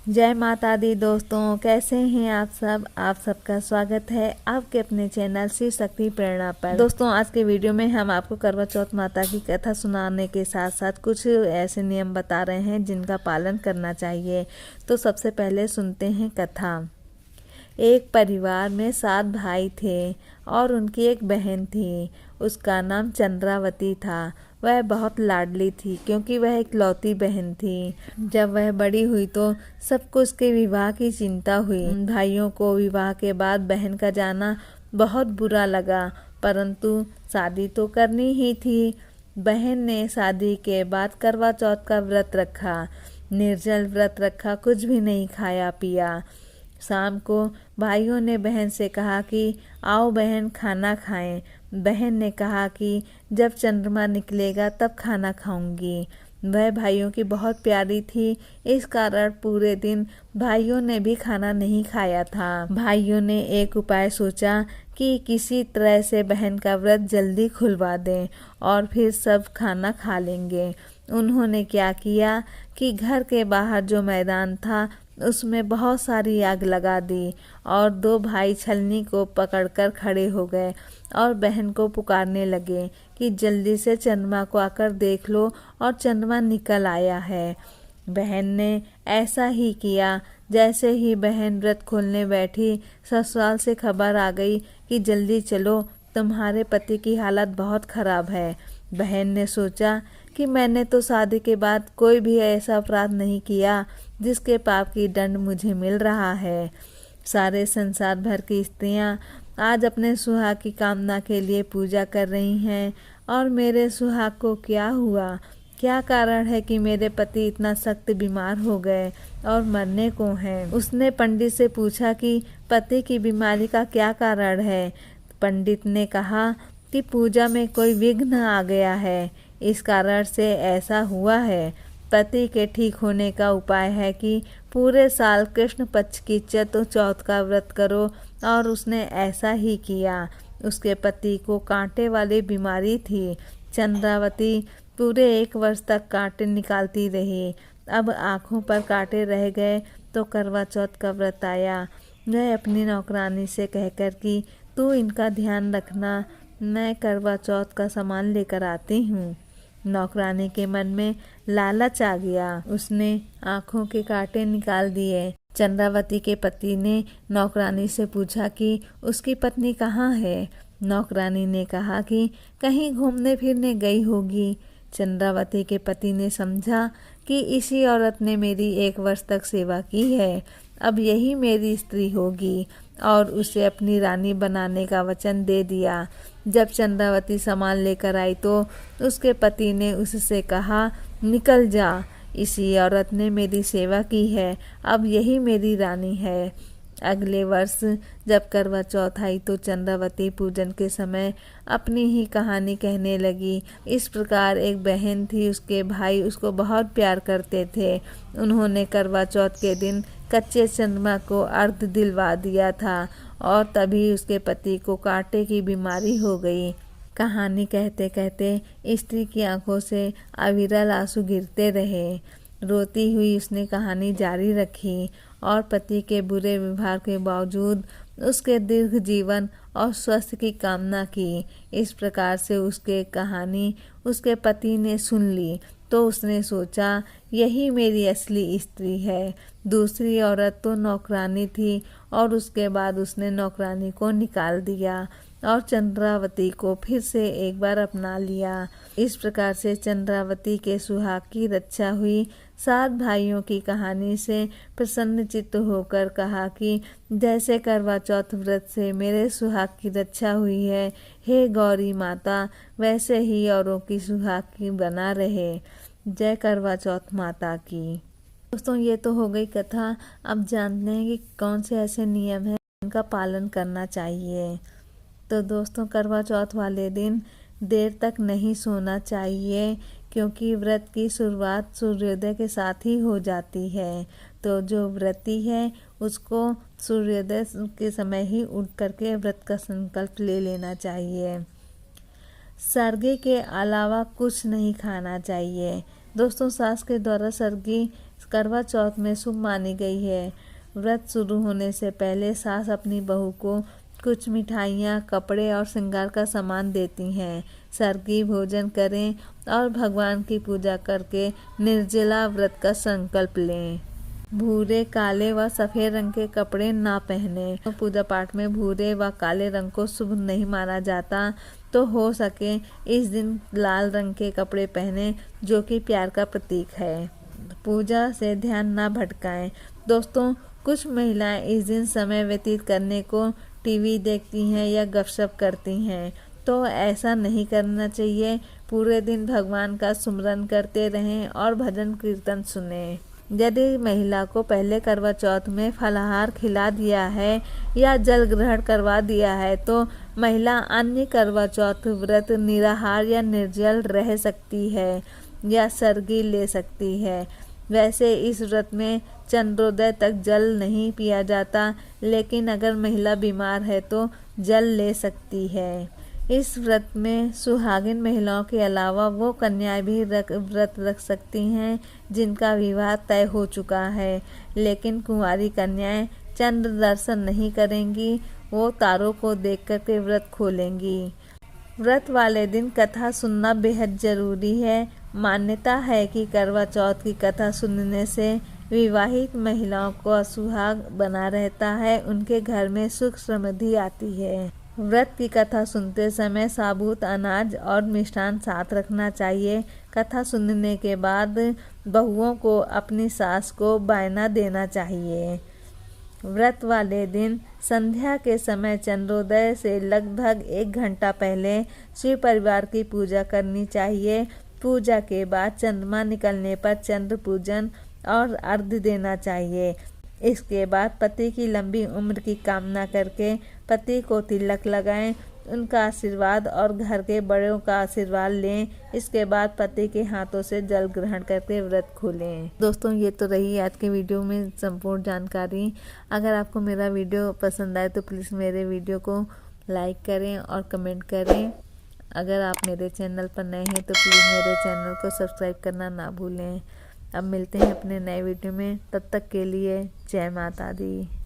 जय माता दी दोस्तों, कैसे हैं आप सब। आप सबका स्वागत है आपके अपने चैनल शिव शक्ति प्रेरणा पर। दोस्तों, आज के वीडियो में हम आपको करवा चौथ माता की कथा सुनाने के साथ साथ कुछ ऐसे नियम बता रहे हैं जिनका पालन करना चाहिए। तो सबसे पहले सुनते हैं कथा। एक परिवार में 7 भाई थे और उनकी एक बहन थी। उसका नाम चंद्रावती था। वह बहुत लाडली थी क्योंकि वह इकलौती बहन थी। जब वह बड़ी हुई तो सबको उसके विवाह की चिंता हुई। भाइयों को विवाह के बाद बहन का जाना बहुत बुरा लगा, परंतु शादी तो करनी ही थी। बहन ने शादी के बाद करवा चौथ का व्रत रखा, निर्जल व्रत रखा, कुछ भी नहीं खाया पिया। शाम को भाइयों ने बहन से कहा कि आओ बहन खाना खाएं। बहन ने कहा कि जब चंद्रमा निकलेगा तब खाना खाऊंगी। वह भाइयों की बहुत प्यारी थी, इस कारण पूरे दिन भाइयों ने भी खाना नहीं खाया था। भाइयों ने एक उपाय सोचा कि किसी तरह से बहन का व्रत जल्दी खुलवा दें और फिर सब खाना खा लेंगे। उन्होंने क्या किया कि घर के बाहर जो मैदान था उसमें बहुत सारी आग लगा दी और 2 भाई छलनी को पकड़कर खड़े हो गए और बहन को पुकारने लगे कि जल्दी से चंद्रमा को आकर देख लो, और चंद्रमा निकल आया है। बहन ने ऐसा ही किया। जैसे ही बहन व्रत खोलने बैठी, ससुराल से खबर आ गई कि जल्दी चलो, तुम्हारे पति की हालत बहुत खराब है। बहन ने सोचा कि मैंने तो शादी के बाद कोई भी ऐसा अपराध नहीं किया जिसके पाप की दंड मुझे मिल रहा है। सारे संसार भर की स्त्रियां आज अपने सुहाग की कामना के लिए पूजा कर रही हैं, और मेरे सुहाग को क्या हुआ? क्या कारण है कि मेरे पति इतना सख्त बीमार हो गए और मरने को हैं? उसने पंडित से पूछा कि पति की बीमारी का क्या कारण है। पंडित ने कहा कि पूजा में कोई विघ्न आ गया है, इस कारण से ऐसा हुआ है। पति के ठीक होने का उपाय है कि पूरे साल कृष्ण पक्ष की चौथ का व्रत करो, और उसने ऐसा ही किया। उसके पति को कांटे वाली बीमारी थी। चंद्रावती पूरे 1 वर्ष तक कांटे निकालती रही। अब आँखों पर कांटे रह गए तो करवा चौथ का व्रत आया। वह अपनी नौकरानी से कहकर कि तू इनका ध्यान रखना, मैं करवा चौथ का सामान लेकर आती हूँ। नौकरानी के मन में लालच आ गया। उसने आँखों के कांटे निकाल दिए। चंद्रावती के पति ने नौकरानी से पूछा कि उसकी पत्नी कहाँ है। नौकरानी ने कहा कि कहीं घूमने फिरने गई होगी। चंद्रावती के पति ने समझा कि इसी औरत ने मेरी 1 वर्ष तक सेवा की है, अब यही मेरी स्त्री होगी, और उसे अपनी रानी बनाने का वचन दे दिया। जब चंद्रावती सामान लेकर आई तो उसके पति ने उससे कहा, निकल जा, इसी औरत ने मेरी सेवा की है, अब यही मेरी रानी है। अगले वर्ष जब करवा चौथ आई तो चंद्रावती पूजन के समय अपनी ही कहानी कहने लगी। इस प्रकार एक बहन थी, उसके भाई उसको बहुत प्यार करते थे। उन्होंने करवा चौथ के दिन कच्चे चंद्रमा को अर्घ दिलवा दिया था, और तभी उसके पति को कांटे की बीमारी हो गई। कहानी कहते कहते स्त्री की आंखों से अविरल आंसू गिरते रहे। रोती हुई उसने कहानी जारी रखी और पति के बुरे व्यवहार के बावजूद उसके दीर्घ जीवन और स्वास्थ्य की कामना की। इस प्रकार से उसके कहानी उसके पति ने सुन ली तो उसने सोचा, यही मेरी असली स्त्री है। दूसरी औरत तो नौकरानी थी, और उसके बाद उसने नौकरानी को निकाल दिया और चंद्रावती को फिर से एक बार अपना लिया। इस प्रकार से चंद्रावती के सुहाग की रक्षा हुई। 7 भाइयों की कहानी से प्रसन्नचित्त होकर कहा कि जैसे करवा चौथ व्रत से मेरे सुहाग की रक्षा हुई है, हे गौरी माता, वैसे ही औरों की सुहाग की बना रहे। जय करवा चौथ माता की। दोस्तों, ये तो हो गई कथा। अब जानते हैं कि कौन से ऐसे नियम हैं जिनका पालन करना चाहिए। तो दोस्तों, करवा चौथ वाले दिन देर तक नहीं सोना चाहिए, क्योंकि व्रत की शुरुआत सूर्योदय के साथ ही हो जाती है। तो जो व्रती है उसको सूर्योदय के समय ही उठ करके व्रत का संकल्प ले लेना चाहिए। सर्दी के अलावा कुछ नहीं खाना चाहिए। दोस्तों, सास के द्वारा सर्गी करवा चौथ में शुभ मानी गई है। व्रत शुरू होने से पहले सास अपनी बहू को कुछ मिठाइयाँ, कपड़े और श्रृंगार का सामान देती हैं। सर्गी भोजन करें और भगवान की पूजा करके निर्जला व्रत का संकल्प लें। भूरे, काले व सफ़ेद रंग के कपड़े ना पहने। तो पूजा पाठ में भूरे व काले रंग को शुभ नहीं माना जाता, तो हो सके इस दिन लाल रंग के कपड़े पहने, जो कि प्यार का प्रतीक है। पूजा से ध्यान ना भटकाएं। दोस्तों, कुछ महिलाएं इस दिन समय व्यतीत करने को टीवी देखती हैं या गपशप करती हैं, तो ऐसा नहीं करना चाहिए। पूरे दिन भगवान का सुमिरन करते रहें और भजन कीर्तन सुनें। यदि महिला को पहले करवा चौथ में फलाहार खिला दिया है या जल ग्रहण करवा दिया है, तो महिला अन्य करवा चौथ व्रत निराहार या निर्जल रह सकती है या सर्गी ले सकती है। वैसे इस व्रत में चंद्रोदय तक जल नहीं पिया जाता, लेकिन अगर महिला बीमार है तो जल ले सकती है। इस व्रत में सुहागिन महिलाओं के अलावा वो कन्याएं भी व्रत रख सकती हैं जिनका विवाह तय हो चुका है, लेकिन कुंवारी कन्याएं चंद्र दर्शन नहीं करेंगी, वो तारों को देख कर के व्रत खोलेंगी। व्रत वाले दिन कथा सुनना बेहद जरूरी है। मान्यता है कि करवा चौथ की कथा सुनने से विवाहित महिलाओं को सुहाग बना रहता है, उनके घर में सुख समृद्धि आती है। व्रत की कथा सुनते समय साबुत अनाज और मिष्ठान साथ रखना चाहिए। कथा सुनने के बाद बहुओं को अपनी सास को बायना देना चाहिए। व्रत वाले दिन संध्या के समय चंद्रोदय से लगभग 1 घंटा पहले शिव परिवार की पूजा करनी चाहिए। पूजा के बाद चंद्रमा निकलने पर चंद्र पूजन और अर्घ्य देना चाहिए। इसके बाद पति की लंबी उम्र की कामना करके पति को तिलक लगाएं, उनका आशीर्वाद और घर के बड़ों का आशीर्वाद लें। इसके बाद पति के हाथों से जल ग्रहण करके व्रत खोलें। दोस्तों, ये तो रही आज के वीडियो में संपूर्ण जानकारी। अगर आपको मेरा वीडियो पसंद आए तो प्लीज़ मेरे वीडियो को लाइक करें और कमेंट करें। अगर आप मेरे चैनल पर नए हैं तो प्लीज़ मेरे चैनल को सब्सक्राइब करना ना भूलें। अब मिलते हैं अपने नए वीडियो में, तब तक के लिए जय माता दी।